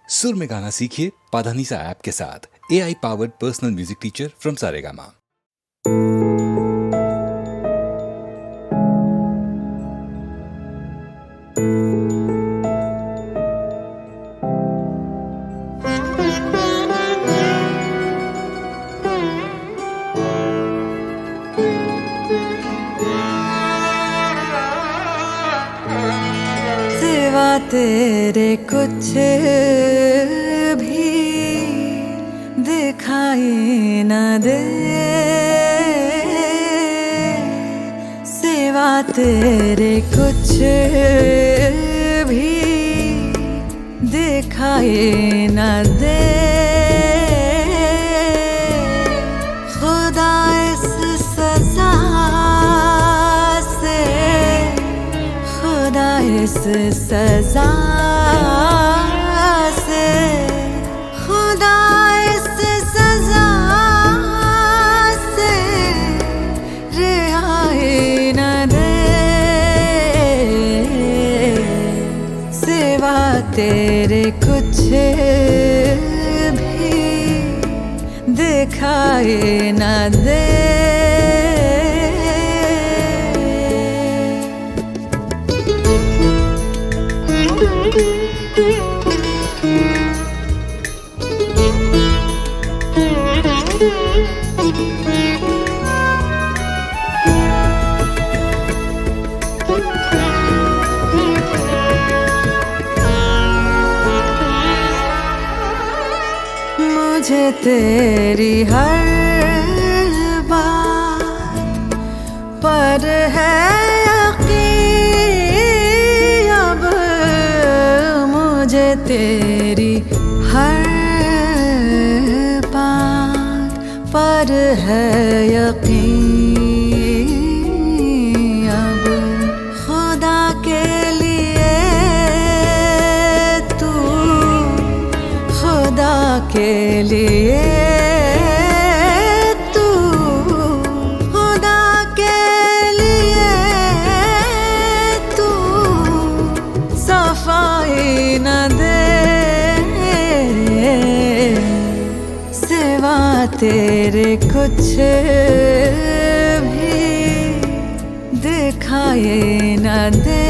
सुर में गाना सीखिए पाधानीसा ऐप के साथ। AI powered personal music teacher from Saregama. सिवा तेरे कुछ भी दिखाई न दे, सिवा तेरे कुछ भी दिखाई न दे। खुदा इस सजा से, खुदा इस सजा से, खुदा इस सजा से रिहाई न दे। सिवा तेरे कुछ भी दिखाई न दे। मुझे तेरी हर बात पर है यकीन, अब मुझे तेरी हर बात पर है यकीन। अब खुदा के लिए तू, खुदा के लिए तू, खुदा के लिए तू सफाई न दे। सिवा तेरे कुछ भी दिखाई न दे।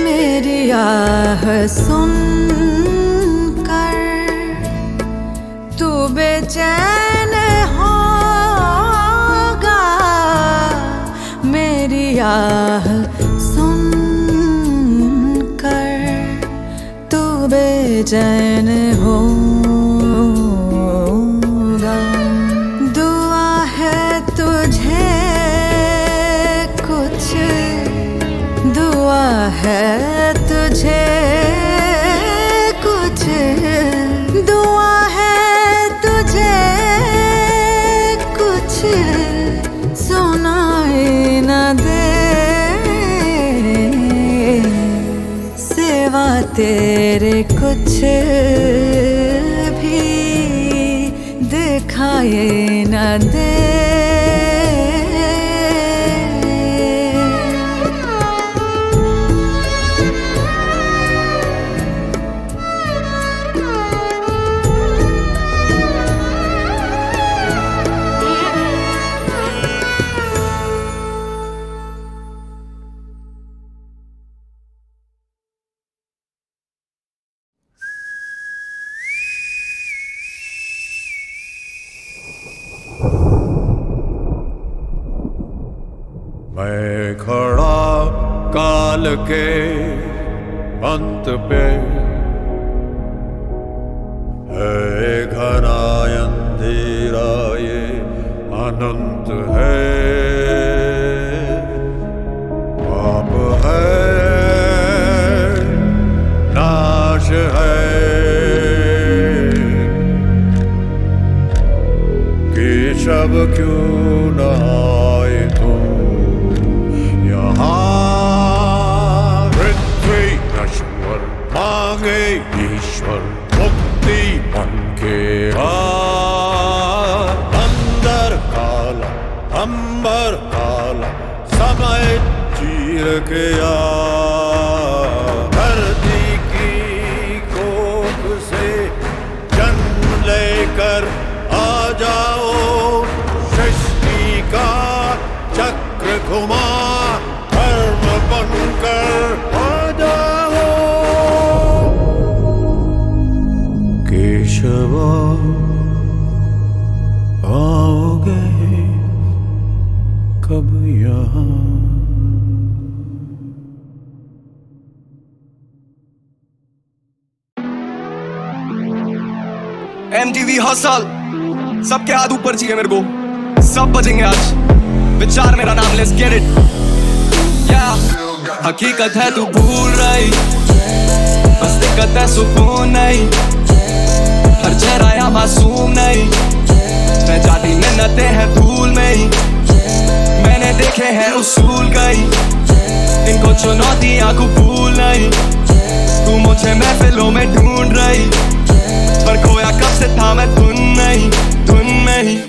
मेरी आह सुन कर तू बेचैन होगा, मेरी आह सुन कर तू बेचैन होगा। दुआ है तुझे कुछ, दुआ है तुझे कुछ, दुआ है तुझे कुछ सुनाई न दे। सिवा तेरे कुछ भी दिखाई न दे। मैं खड़ा काल के अंत पे, है घना अंधेरा ये अनंत है। पाप है, नाश है, कि केशव क्यों न आए तुम यहाँ। पृथ्वी नश्वर मांगे ईश्वर मुक्ति मन के अंदर काला अंबर काला समय चीर के धरती की कोख से जन्म लेकर आ जाओ। सृष्टि का चक्र घुमा धर्म बनकर आ जाओ। केशव आओगे कब यहाँ। MTV हसल सबके हाथ ऊपर चाहिए मेरे को, सब बजेंगे आज। विचार मेरा नाम, लेट्स गेट इट। हकीकत है तू भूल रही, बस दिक्कत है सुकून नहीं। हर चेहरा या मासूम नहीं, मैं जाती मिन्नतें हैं धूल में ही। मैंने देखे हैं उसूल कई, इनको चुनौतियां कबूल नहीं। तू मुझे महफिलों में ढूंढ रही, पर खोया कब से था मैं धुन में ही।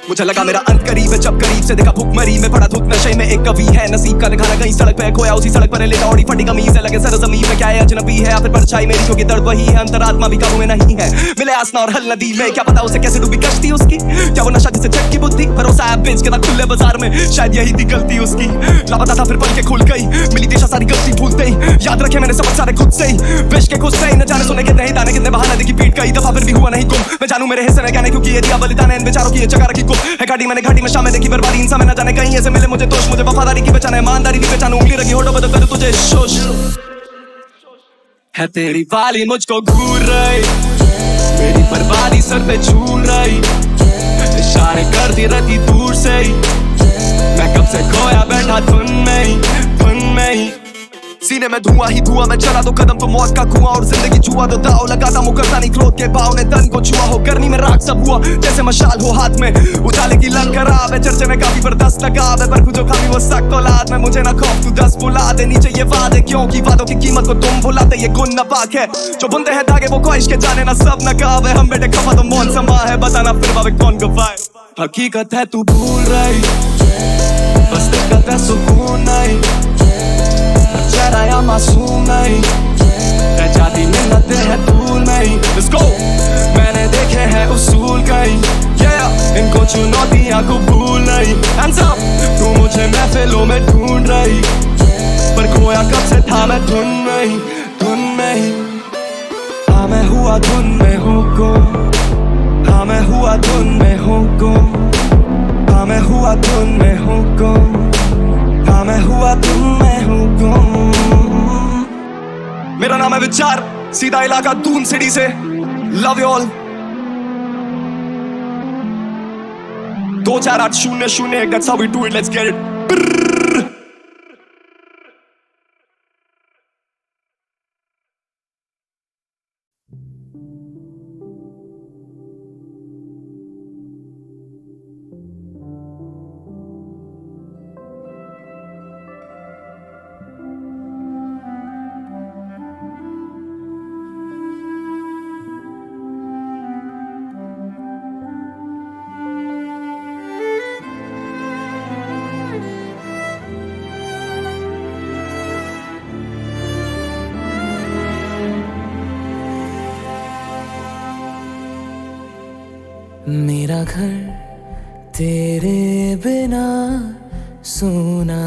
मुझे लगा मेरा अंत करीब है, जब करीब से देखा भूखमरी में पड़ा धुत नशे में एक कवि है। नसीब का निखाना कहीं सड़क पे खोया, उसी सड़क पर लेटा ओढ़ी फटी कमीज से लगे सरजमीन में। क्या है अजनबी है या फिर परछाई मेरी, क्योंकि दर्द वही है, अंतरात्मा भी काबू में नहीं है। मिले आसना और हल नदी में, क्या पता उसे कैसे डूबी कश्ती उसकी। क्या वो नशा जिसे झटकी बुद्धि, भरोसा ऐप बेच के था खुले बाजार में, शायद यही थी गलती उसकी। लापता था फिर पल के खुल गई, मिली दिशा सारी गलती भूलते ही। याद रखे मैंने सबक सारे खुद से ही, विश के खुद से ही। न जाने सुने कितने ही दाने, कितने बहाने देखी पीट कई दफा, फिर भी हुआ नहीं गुम। मैं जानू मेरे हिस्से में क्या नहीं, क्योंकि ये दिया बलिदान है इन बेचारों की, ये जगह रखी गुम है। घाटी मैंने घाटी में शामें देखी बर्बादी, इंसान में न जाने कहीं ऐसे मिले मुझे दोष। मुझे वफादारी की पहचान है, ईमानदारी की पहचान, उंगली रखी होठों पे तो करूं तुझे शोष। है तेरी वाली मुझको घूर रही, मेरी बर्बादी सर पे झूल रही। इशारे करती रहती दूर से ही, मैं कब से खोया बैठा धुन में ही। सीने में धुआं ही धुआं, मैं चला तो कदम तो मौत का कुआं। और जिंदगी जुआ तो दाव लगाता मुकरता नहीं, क्रोध के भाव ने तन को छुआ हो। गर्मी में राख सब हुआ जैसे मशाल हो हाथ में, उजाले की लंग खराब है। चर्चे में काफी बर्दाश्त लगाव है, पर जो खामी वो सख्त औलाद में। मुझे ना खौफ तू 10 बुला दे, नीचे ये वादे क्योंकि वादों की कीमत को तुम भुलाते। ये गुण नापाक है जो बुनते हैं धागे, वो ख्वाहिश के जाने ना सब नकाब है। हम बेटे खफा तो मौन समा है, बताना फिर बाबे कौन गवाए। हकीकत है तू भूल रही, बस दिक्कत है सुकून नहीं। चेहरा या मासूम नहीं, मैं जाती मिन्नतें हैं धूल में ही। Let's go! मैंने देखे हैं उसूल कई, इनको चुनौतियां कबूल नहीं। Hands up! तू मुझे महफिलों में ढूंढ रही, पर खोया कब से था मैं धुन में ही। हाँ मैं हुआ धुन में हूँ गुम, हाँ मैं हुआ धुन में हूँ गुम, हाँ मैं हुआ धुन में हूँ गुम, हाँ मैं हुआ धुन में हूँ गुम। मेरा नाम है विचार, सीधा इलाका दून सिटी से। Love you all. 24800 that's how we do it, let's get it. मेरा घर तेरे बिना सूना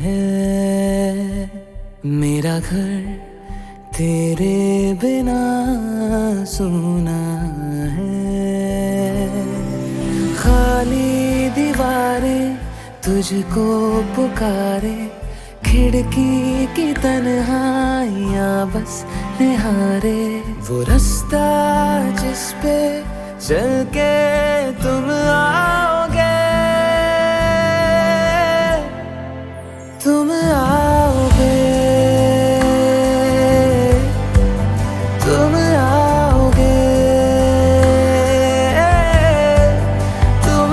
है, मेरा घर तेरे बिना सूना है। खाली दीवारें तुझको पुकारे, खिड़की की तन्हाइयाँ बस निहारे। वो रास्ता जिस पे चल के तुम आओगे, तुम आओगे, तुम आओगे, तुम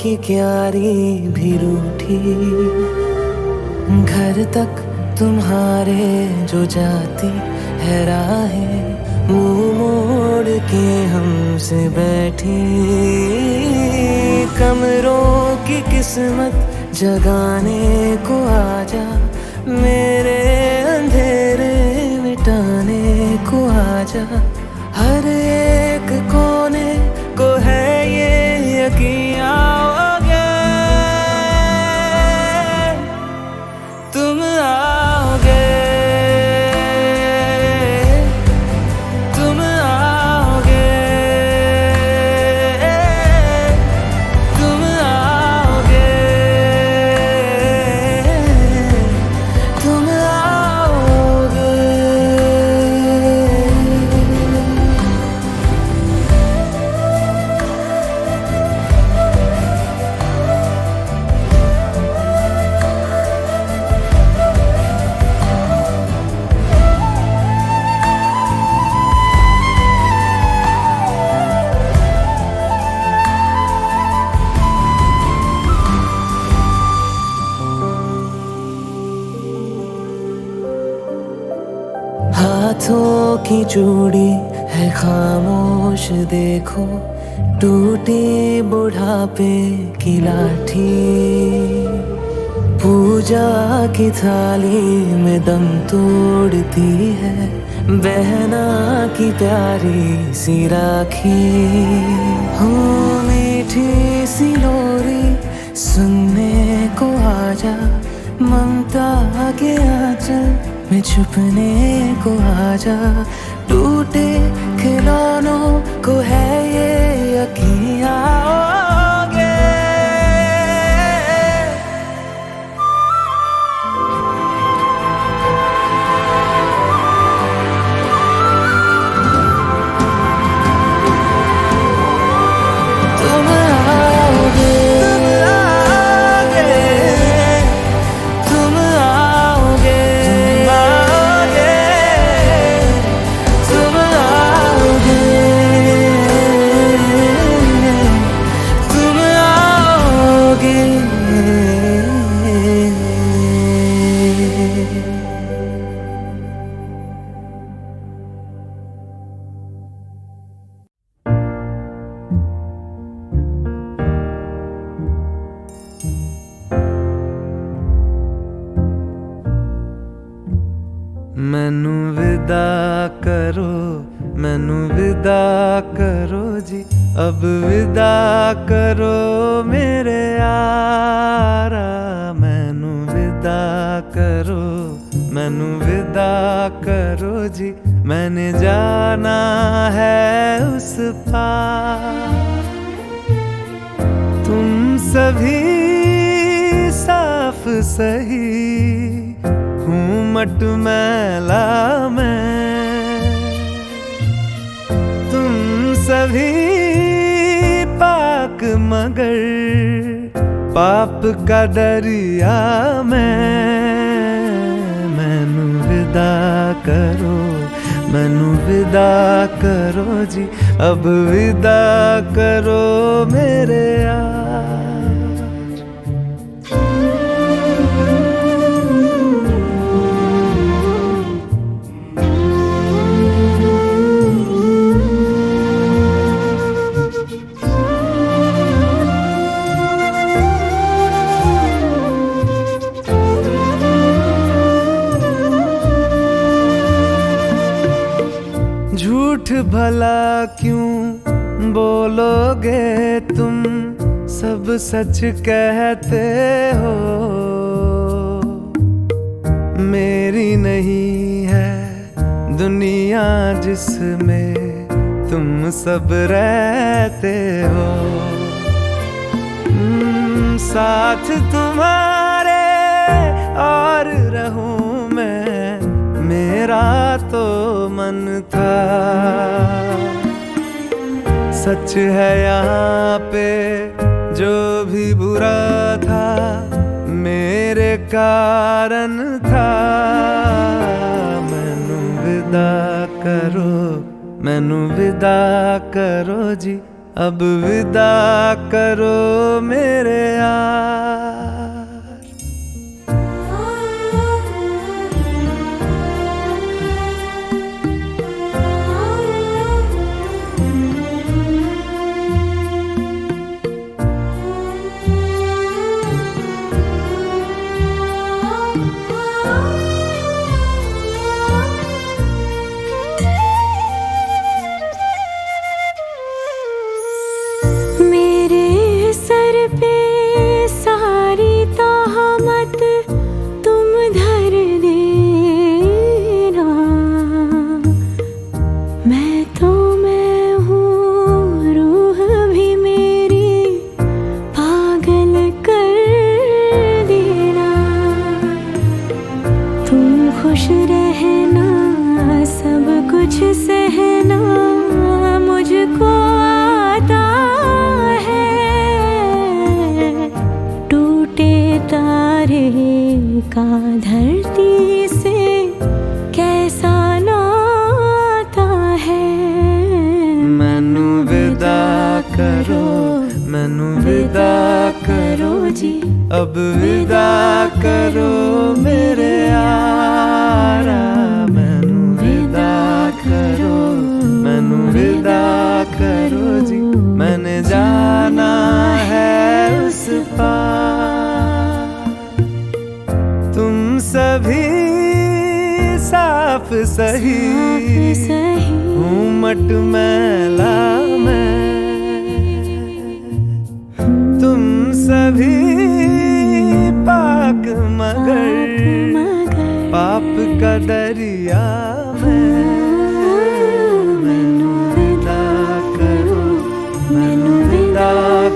की क्यारी भी रूठी, घर तक तुम्हारे जो जाती है राहें, मुंह मोड़ के हमसे बैठी। कमरों की किस्मत जगाने को आजा, मेरे अंधेरे मिटाने को आजा। हर एक कोने को है ये यकीन आओगे, तुम आओगे, तुम आओगे, तुम आओगे, तुम आओगे। हाथों की चूड़ी है खामोश देखो, टूटी बुढ़ापे की लाठी। पूजा की थाली में दम तोड़ती है बहना की प्यारी सी राखी। हो मीठी सी लोरी सुनने को आजा, ममता के आंचल में छुपने को आजा। टूटे खिलौनों को है ये यकीन आओगे, तुम आओगे, तुम आओगे, तुम आओगे, तुम आओगे। मैनू विदा करो, मैनू विदा करो जी, अब विदा करो मेरे यारा। मैनू विदा करो, मैनू विदा करो जी, मैंने जाना है उस पार। तुम सभी साफ सही हूँ मटमैला मैं, तुम सभी पाक मगर पाप का दरिया मैं। मैनू विदा करो, मैनू विदा करो जी, अब विदा करो मेरे यार। झूठ भला क्यों बोलोगे तुम, सब सच कहते हो। मेरी नहीं है दुनिया जिसमें तुम सब रहते हो। साथ तुम्हारे और रहूं मैं, मेरा तो मन था। सच है यहाँ पे जो भी बुरा था मेरे कारण था। मैनू विदा करो, मैनू विदा करो जी, अब विदा करो मेरे यार। मेरे सर पे सारी तहमत तुम धर देना, मैं हूँ, रूह भी मेरी पागल कर देना। तुम खुश रहना, सब कुछ सहना मुझको आता है। टूटे तारे का धरती से कैसा नाता है। मैनू विदा करो, मैनू विदा करो जी, अब विदा करो मेरे यारा। मैनू विदा करो, मैनू विदा करो जी, मैंने जाना है उस पार। तुम सभी साफ सही, हूँ मट मैला मैं। तुम सभी पाक मगर पाप का दरिया मैं। मैनू विदा करो, मैनू विदा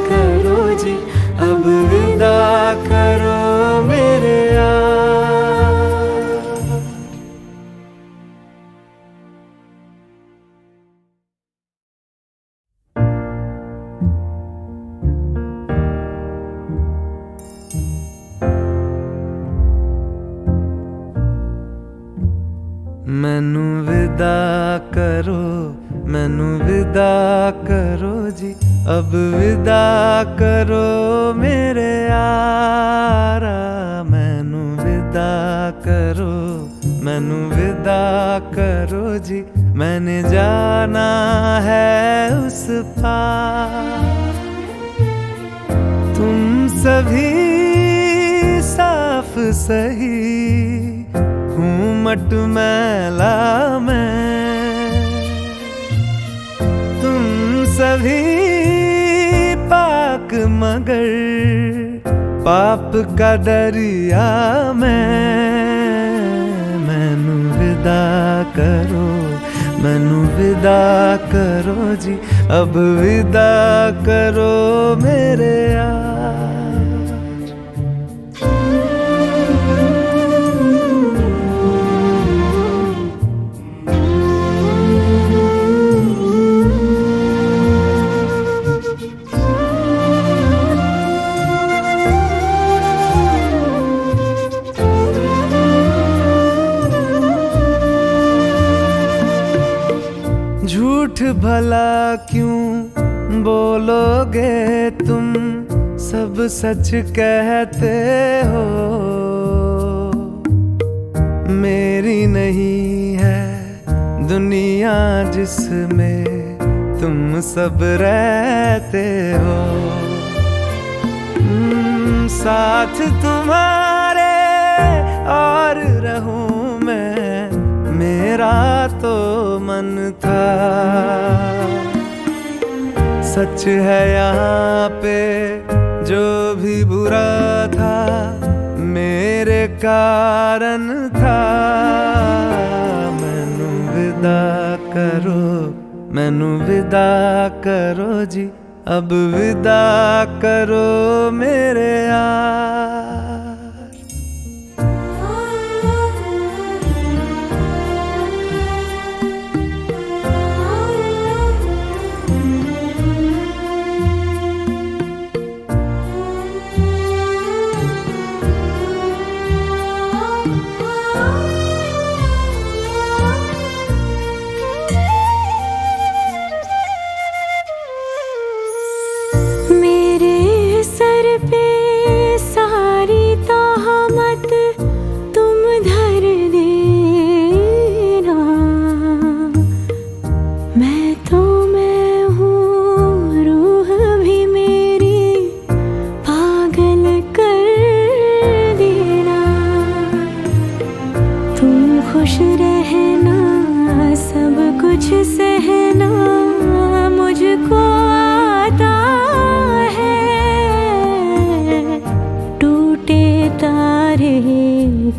करो जी, अब विदा करो मेरे यार। मैनू विदा करो, मैनू विदा करो जी, अब विदा करो मेरे यारा। मैनू विदा करो, मैनू विदा करो जी, मैंने जाना है उस पार। तुम सभी साफ सही, हूँ मट मैला मैं। तुम सभी पाक मगर पाप का दरिया मैं। मैनू विदा करो, मैनू विदा करो जी, अब विदा करो मेरे यार। झूठ भला क्यों बोलोगे तुम, सब सच कहते हो। मेरी नहीं है दुनिया जिसमें तुम सब रहते हो। साथ तुम्हारे और रहूं मैं, मेरा तो मन था। सच है यहाँ पे जो भी बुरा था मेरे कारण था। मैनू विदा करो, मैनू विदा करो जी, अब विदा करो मेरे यार।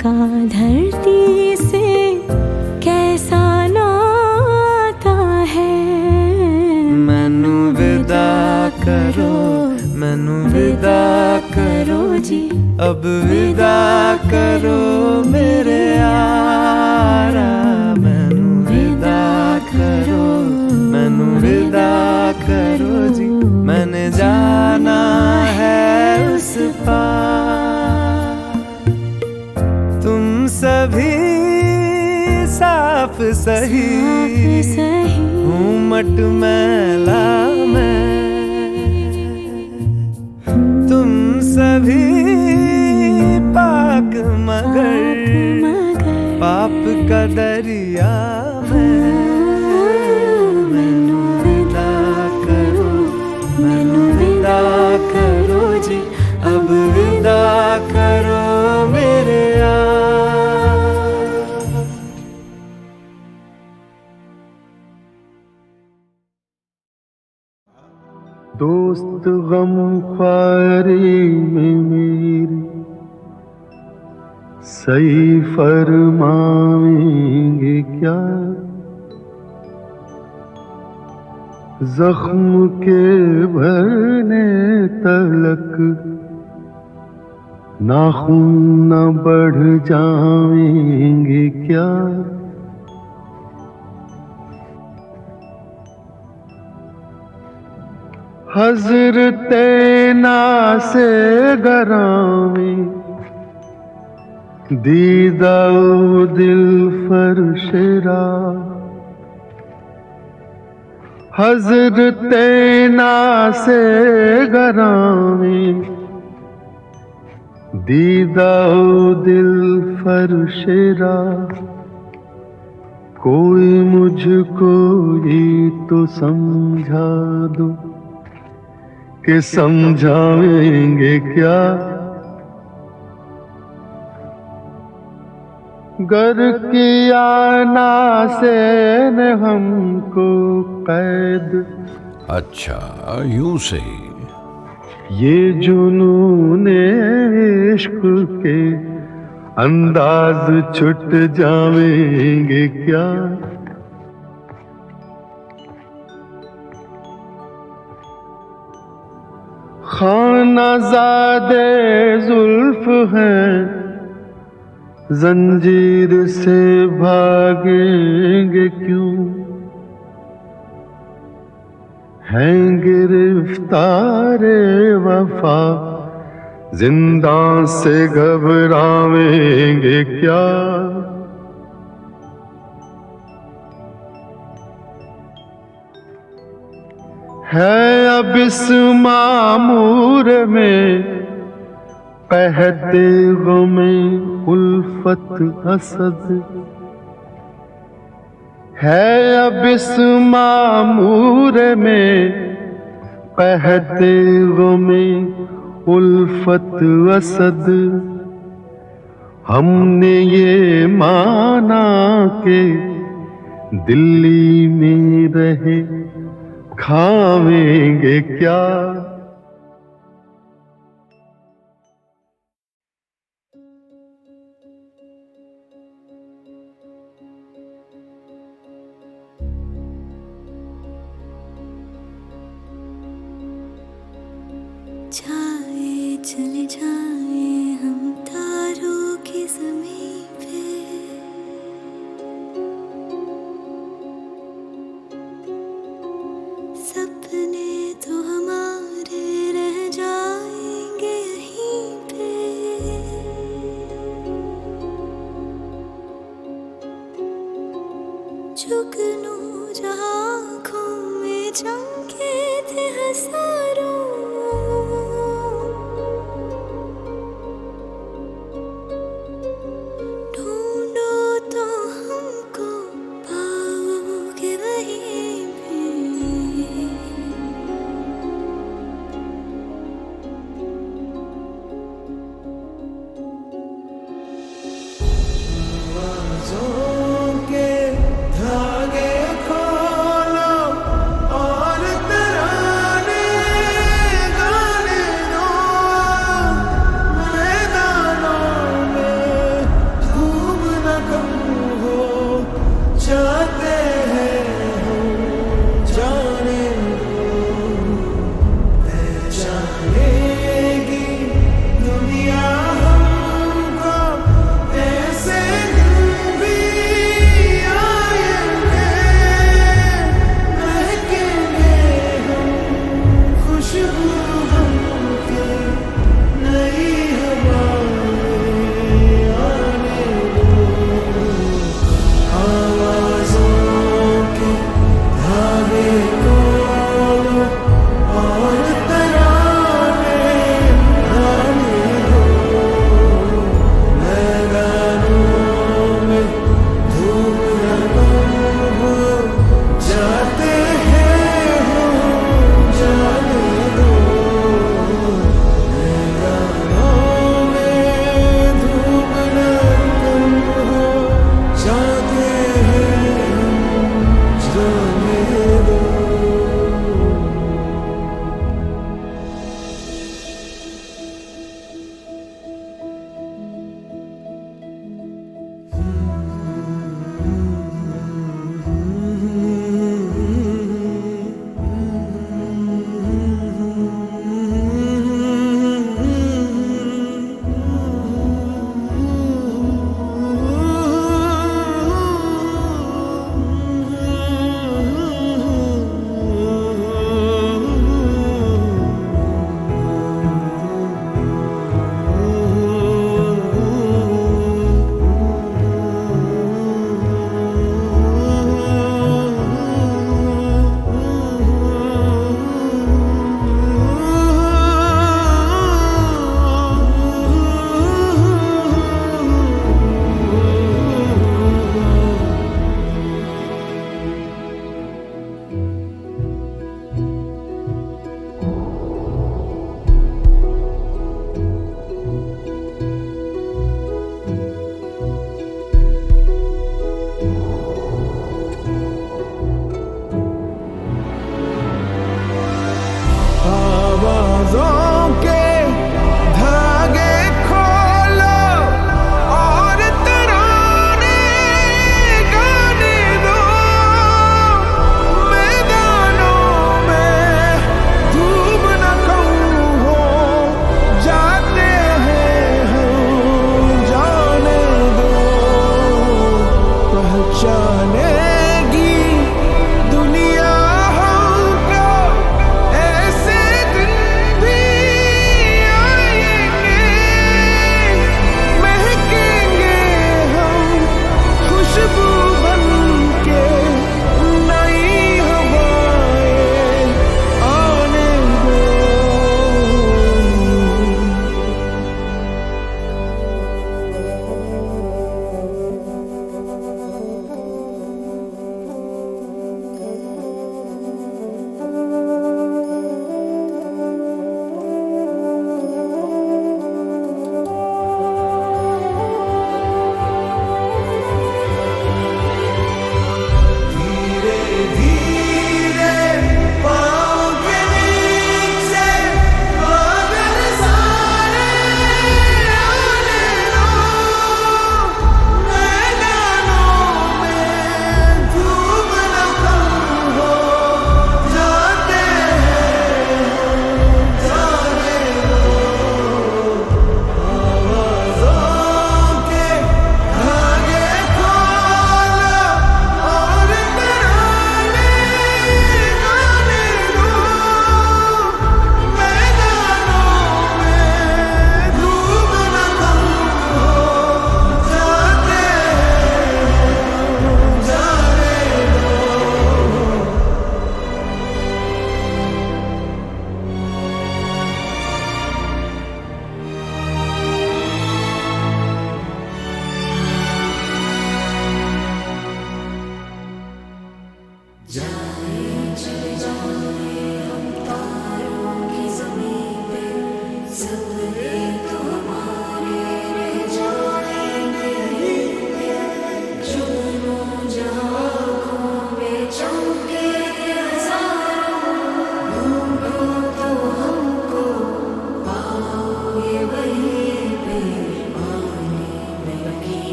का धरती से कैसा नाता है। मैनू विदा करो, मैनू विदा करो जी, अब विदा करो मेरे यारा। मैनू विदा करो, मैनू विदा करो जी, मैंने जाना है उस पार। तुम सभी साफ सही, हूँ मट मैला मैं। तुम सभी पाक मगर पाप का दरिया में। मैनू विदा करो, मैनू विदा करो जी, अब विदा करो मेरे यार। दोस्त गम ख्वारी में मेरी सही फरमाएंगे क्या। जख्म के भरने तलक नाखून न बढ़ जाएंगे क्या। हज़रते नासे गरामी दीदा दिल फरशरा। हज़रते नासे गरामी दीदा दिल फरशरा। कोई मुझको ही तो समझा दो कि समझाएंगे क्या। गर किया नासे ने हमको कैद। अच्छा यूं सही। ये जुनूने इश्क के अंदाज छुट जाएंगे क्या। खानाज़ादे जुल्फ हैं जंजीर से भागेंगे क्यों। हैं गिरफ्तारे वफा जिंदा से घबराएंगे क्या। है अब इस मामूर में कहते गमे उल्फत हसद। है अब इस मामूर में कहते गमे उल्फत असद। हमने ये माना के दिल्ली में रहे खावेंगे क्या। जाए चले जाए हम तारों की ज़मीं पे। सपने तो हमारे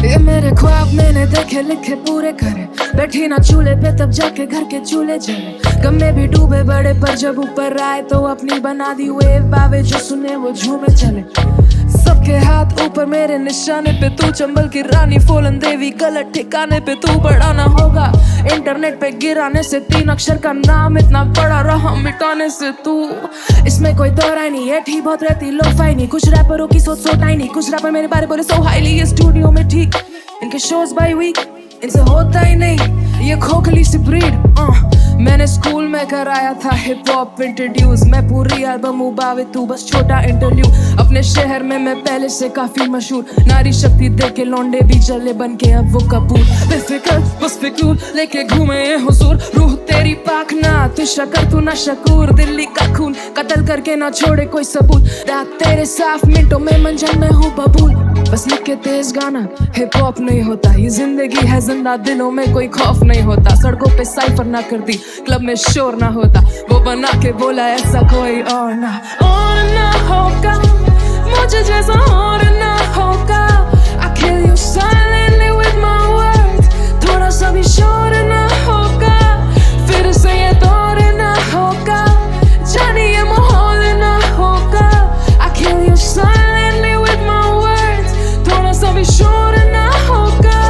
ये मेरे ख्वाब मैंने देखे लिखे पूरे करे, बैठी ना चूल्हे पे तब जाके घर के चूल्हे जले। गम में भी डूबे बड़े पर जब ऊपर आए तो अपनी बना दी वेव बावे, जो सुने वो झूमे चले। सबके हाथ ऊपर मेरे निशाने पे, तू चंबल की रानी फूलन देवी गलत ठिकाने पे। तू बड़ा ना होगा इंटरनेट पे गिराने से, 3 अक्षर का नाम इतना बड़ा रहा मिटाने से। तू इसमें कोई दोहराई नहीं, ये ठीक बहुत रहती लो फाई नहीं। कुछ रैपरों की सोच सो टाइनी, कुछ रैपर मेरे बारे बोले सो हाईली। ये स्टूडियो में ठीक, इनके शोज बाय वीक इनसे होता ही नहीं ये खोखली सी ब्रीड। मैंने स्कूल में कराया था हिप हॉप इंट्रोड्यूस, मैं पूरी एल्बम उबावे तू बस छोटा इंटरव्यू। अपने शहर में मैं पहले से काफी मशहूर, नारी शक्ति दे के लौंडे भी चले बन के अब वो कपूर। बेफिक्र बस फिक्र लेके घूमे ये हुजूर, रूह तेरी पाक ना तू शकर तू ना शकूर। दिल्ली का खून कत्ल करके ना छोड़े कोई सबूत, रात तेरे साफ मिनटों में मंजन में हूँ बबूल। बस लिख के तेज गाना हिप हॉप नहीं होता, ये जिंदगी है जिंदा दिलों में कोई खौफ नहीं होता। सड़कों पे साइफर ना करती, क्लब में शोर ना होता, वो बना के बोला ऐसा कोई और ना होगा मुझे जैसा और ना होगा। I kill you silently with my words, थोड़ा सा भी शोर ना होगा, फिर से ये दौर ना होगा, जानी ये माहौल ना होगा। I kill you silently with my words, थोड़ा सा भी शोर ना होगा।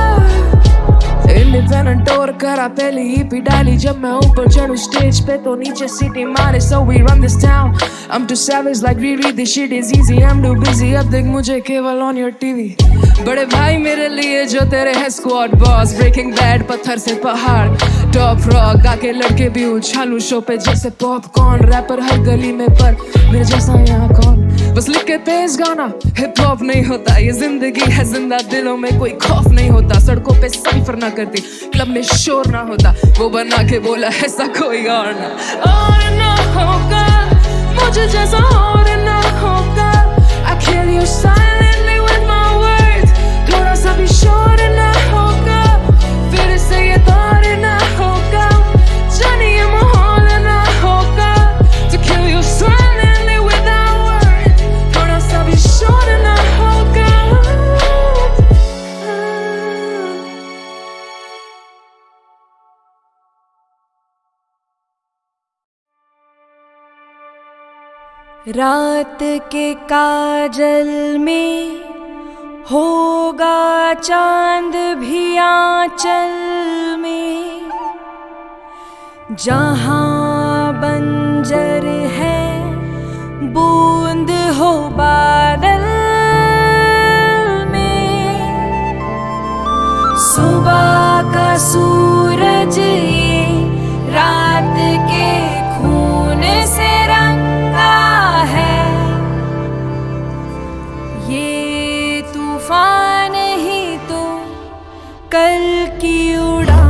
इंडिपेंडेंट टूर करा पहली ईपी डाली, जब मैं ऊपर चढ़ूं स्टेज पे तो नीचे सीटी मारे। So we run this town, I'm too savage like Riri, this shit is easy, I'm too busy, अब देख मुझे केवल on your TV। बड़े भाई मेरे लिए जो तेरे हैं स्क्वाड बॉस, ब्रेकिंग बैड पत्थर से पहाड़, टॉप रॉक आके लड़के भी उछालू शो पे जैसे पॉपकॉर्न। रैपर हर गली में पर मेरे जैसा यहाँ कौन, बस लिख के तेज गाना हिप हॉप नहीं होता, ये जिंदगी है जिंदा दिलों में कोई खौफ नहीं होता। सड़कों पे साइफर ना करती, क्लब में शोर ना होता, वो बना के बोला ऐसा कोई और ना होगा मुझे जैसा और ना होगा। I kill you silently with my words, थोड़ा सा भी शोर ना होगा, फिर से ये दौर ना होगा, जानी ये माहौल ना होगा। To kill you silently without words, थोड़ा सा भी शोर ना होगा। रात के काजल में होगा चांद भी आंचल में, जहां बंजर है बूंद हो बादल में। सुबह का सूरज ये रात के खून से रंगा है, ये तूफान ही तो कल की उड़ान।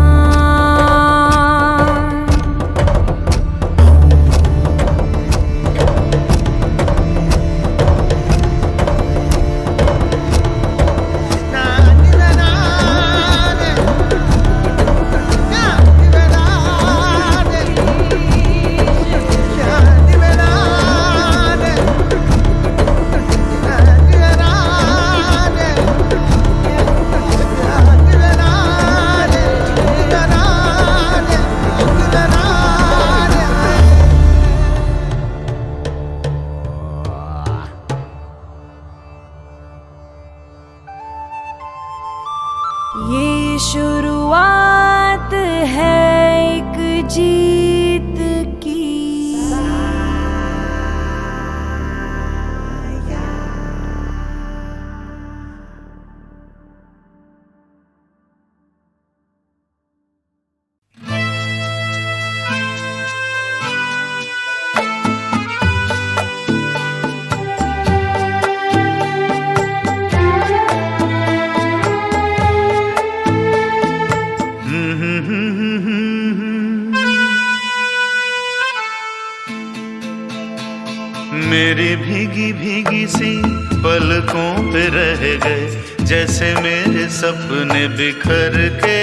ये शुरुआत है एक जीत की, भीगी भीगी सी पलकों पे रह गए जैसे मेरे सपने बिखर के।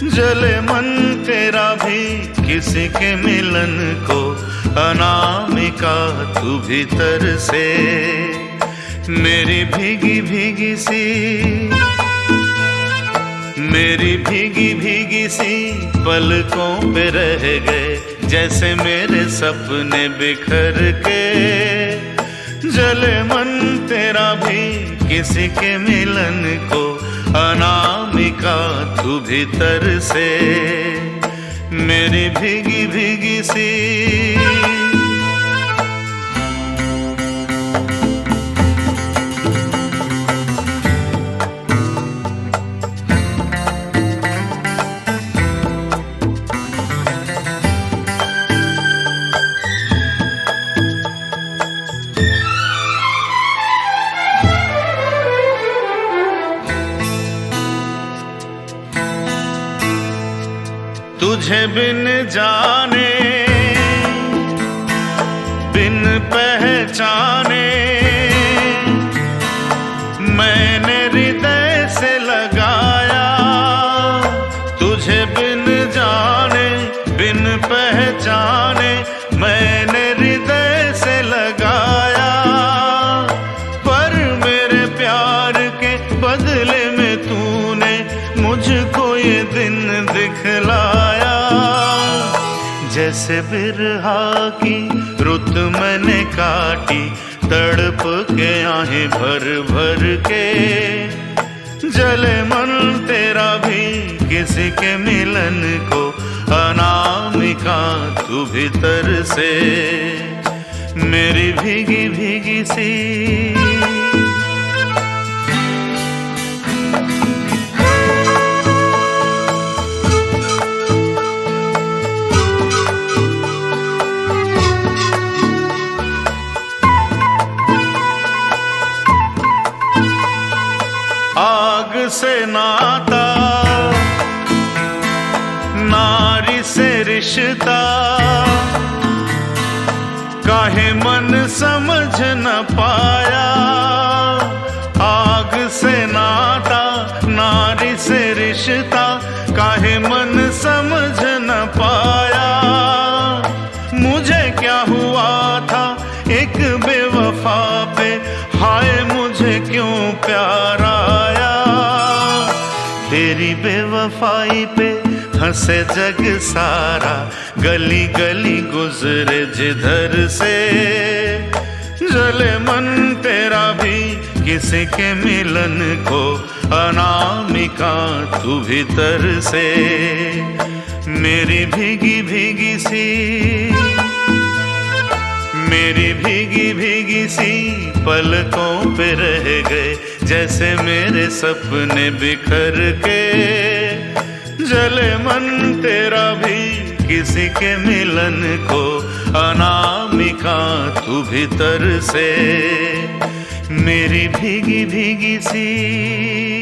जले मन तेरा भी किसी के मिलन को, अनामिका तू भीतर से। मेरी भीगी भीगी सी, मेरी भीगी भीगी सी पलकों पे रह गए जैसे मेरे सपने बिखर के। जले मन तेरा भी किसी के मिलन को, अनामिका तू भीतर से। मेरी भीगी भीगी सी। तुझे बिन जाने बिन पहचाने मैंने हृदय से लगाया। तुझे बिन जाने बिन पहचाने मैंने हृदय से लगाया। पर मेरे प्यार के बदले में तूने मुझको ये दिन दिखलाया। जैसे बिरहा की रुत मैंने काटी, तड़प के आहें भर भर के। जले मन तेरा भी किसी के मिलन को, अनामिका तू भीतर से। मेरी भीगी भीगी सी। आग से नाता, नारी से रिश्ता, काहे मन समझ न पाया। आग से नाता, नारी से रिश्ता, काहे मन समझ न पाया। मुझे क्या हुआ था एक बेवफा पे, हाय मुझे क्यों प्यार आया। तेरी बेवफाई पे हंसे जग सारा, गली गली गुजरे जिधर से। जले मन तेरा भी किसी के मिलन को, अनामिका तू भीतर से। मेरी भीगी भीगी सी, मेरी भीगी भीगी सी पलकों पे रह गए जैसे मेरे सपने बिखर के। जले मन तेरा भी किसी के मिलन को, अनामिका तू भीतर से। मेरी भीगी भीगी सी।